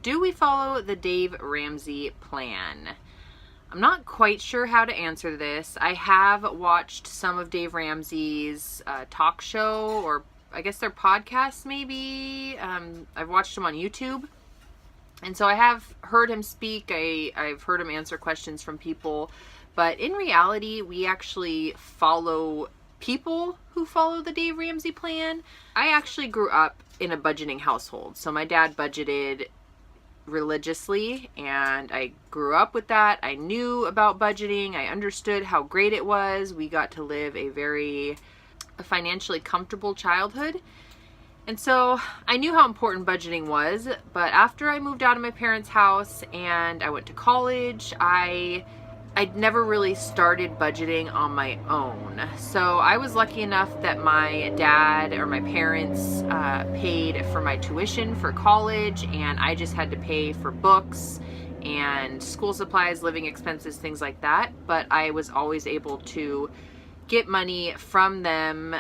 Do we follow the Dave Ramsey plan? I'm not quite sure how to answer this. I have watched some of Dave Ramsey's talk show, or I guess their podcasts maybe. I've watched him on YouTube. And so I have heard him speak. I've heard him answer questions from people. But in reality, we actually follow people who follow the Dave Ramsey plan. I actually grew up in a budgeting household. So my dad budgeted religiously, and I grew up with that. I knew about budgeting. I understood how great it was. We got to live a very financially comfortable childhood. And so I knew how important budgeting was, but after I moved out of my parents' house and I went to college, I'd never really started budgeting on my own. So I was lucky enough that my dad or my parents paid for my tuition for college, and I just had to pay for books and school supplies, living expenses, things like that. But I was always able to get money from them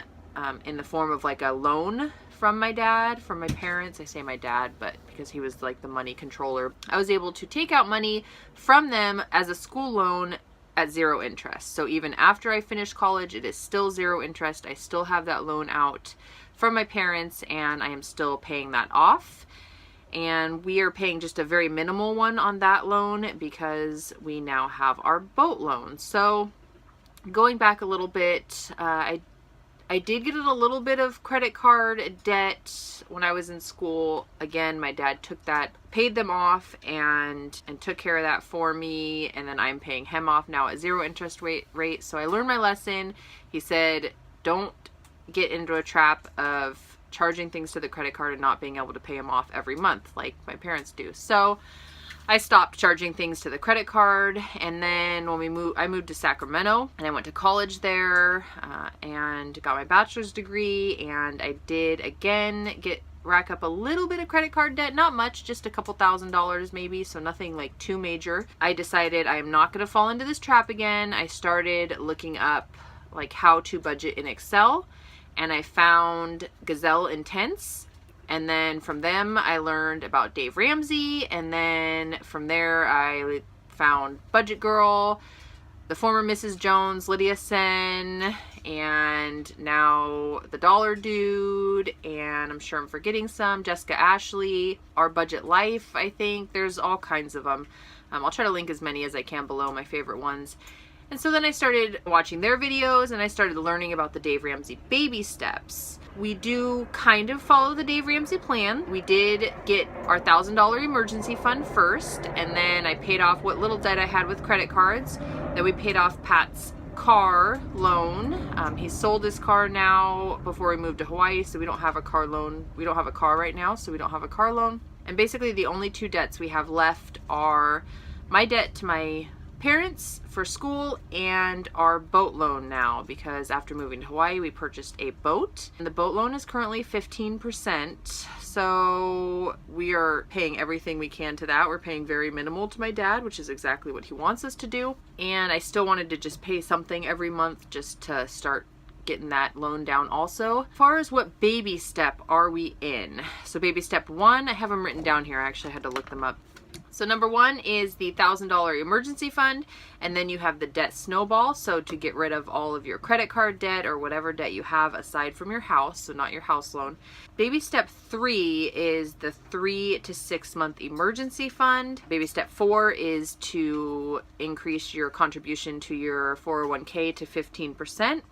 in the form of like a loan from my dad, from my parents. I say my dad, but because he was like the money controller, I was able to take out money from them as a school loan at 0 interest. So even after I finished college, it is still 0 interest. I still have that loan out from my parents, and I am still paying that off. And we are paying just a very minimal one on that loan because we now have our boat loan. So going back a little bit, I did get in a little bit of credit card debt when I was in school. Again, my dad took that, paid them off, and took care of that for me. And then I'm paying him off now at 0 interest rate. So I learned my lesson. He said, don't get into a trap of charging things to the credit card and not being able to pay them off every month like my parents do. So I stopped charging things to the credit card, and then when I moved to Sacramento, and I went to college there and got my bachelor's degree, and I did again rack up a little bit of credit card debt, not much, just a couple $1,000s maybe, so nothing like too major. I decided I am not going to fall into this trap again. I started looking up like how to budget in Excel, and I found Gazelleintents. And then from them, I learned about Dave Ramsey. And then from there, I found BudgetGirl, the former Mrs. Jones, Lydia Synn, and now the Dollar Dude. And I'm sure I'm forgetting some. Jessica Ashley, Our Budget Life, I think. There's all kinds of them. I'll try to link as many as I can below, my favorite ones. And so then I started watching their videos, and I started learning about the Dave Ramsey baby steps. We do kind of follow the Dave Ramsey plan. We did get our $1,000 emergency fund first, and then I paid off what little debt I had with credit cards. Then we paid off Pat's car loan. He sold his car now before we moved to Hawaii, so we don't have a car loan. We don't have a car right now, so we don't have a car loan. And basically the only two debts we have left are my debt to my parents for school and our boat loan now, because after moving to Hawaii we purchased a boat, and the boat loan is currently 15%, so we are paying everything we can to that. We're paying very minimal to my dad, which is exactly what he wants us to do, and I still wanted to just pay something every month just to start getting that loan down also. As far as what baby step are we in, so baby step 1, I have them written down here. I actually had to look them up. So number 1 is the $1,000 emergency fund, and then you have the debt snowball, so to get rid of all of your credit card debt or whatever debt you have aside from your house, so not your house loan. Baby step 3 is the 3 to 6 month emergency fund. Baby step 4 is to increase your contribution to your 401k to 15%.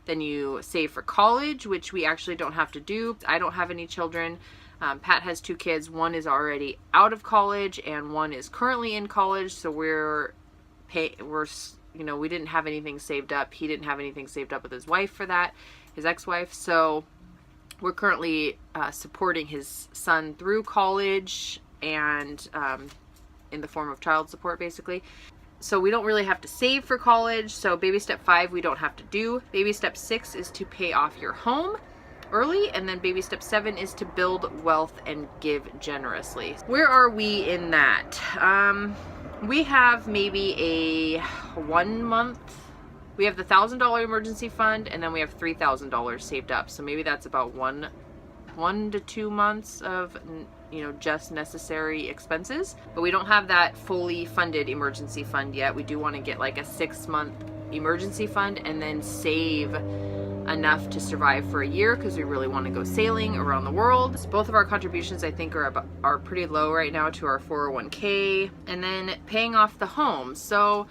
Then you save for college, which we actually don't have to do. I don't have any children. Pat has 2 kids. One is already out of college and one is currently in college. So we didn't have anything saved up. He didn't have anything saved up with his wife for that, his ex-wife. So we're currently supporting his son through college and in the form of child support, basically. So we don't really have to save for college. So baby step 5, we don't have to do. Baby step 6 is to pay off your home early, and then baby step 7 is to build wealth and give generously. Where are we in that? We have maybe a 1 month. We have the $1,000 emergency fund, and then we have $3,000 saved up. So maybe that's about one to 2 months of you know, just necessary expenses. But we don't have that fully funded emergency fund yet. We do want to get like a 6-month emergency fund and then save enough to survive for a year, because we really want to go sailing around the world. So both of our contributions, I think, are pretty low right now to our 401k, and then paying off the home. So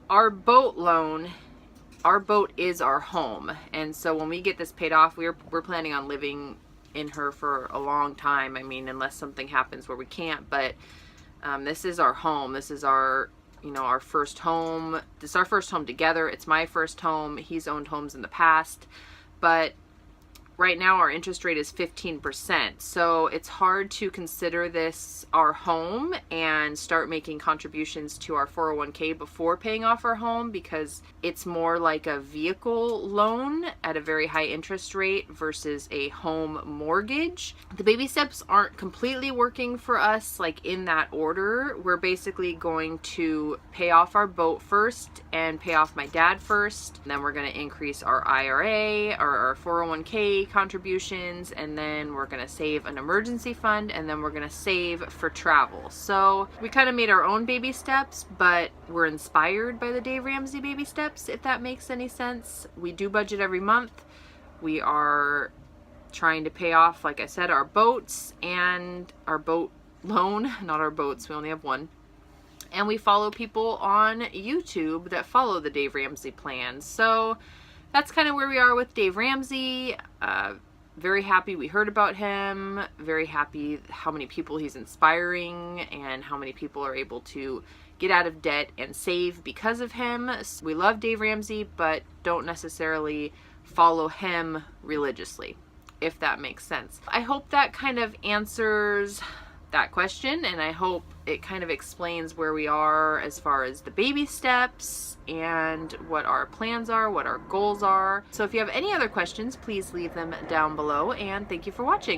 our boat loan, our boat is our home, and so when we get this paid off, we're planning on living in her for a long time. I mean, unless something happens where we can't, but this is our home. This is our, you know, our first home. This is our first home together. It's my first home. He's owned homes in the past, but right now our interest rate is 15%. So it's hard to consider this our home and start making contributions to our 401k before paying off our home, because it's more like a vehicle loan at a very high interest rate versus a home mortgage. The baby steps aren't completely working for us like in that order. We're basically going to pay off our boat first and pay off my dad first. And then we're going to increase our IRA or our 401k contributions, and then we're going to save an emergency fund, and then we're going to save for travel. So we kind of made our own baby steps, but we're inspired by the Dave Ramsey baby steps, if that makes any sense. We do budget every month. We are trying to pay off, like I said, our boats and our boat loan, not our boats, we only have one. And we follow people on YouTube that follow the Dave Ramsey plan. So that's kind of where we are with Dave Ramsey. Very happy we heard about him. Very happy how many people he's inspiring and how many people are able to get out of debt and save because of him. So we love Dave Ramsey, but don't necessarily follow him religiously, if that makes sense. I hope that kind of answers that question, and I hope it kind of explains where we are as far as the baby steps and what our plans are, what our goals are. So if you have any other questions, please leave them down below, and thank you for watching.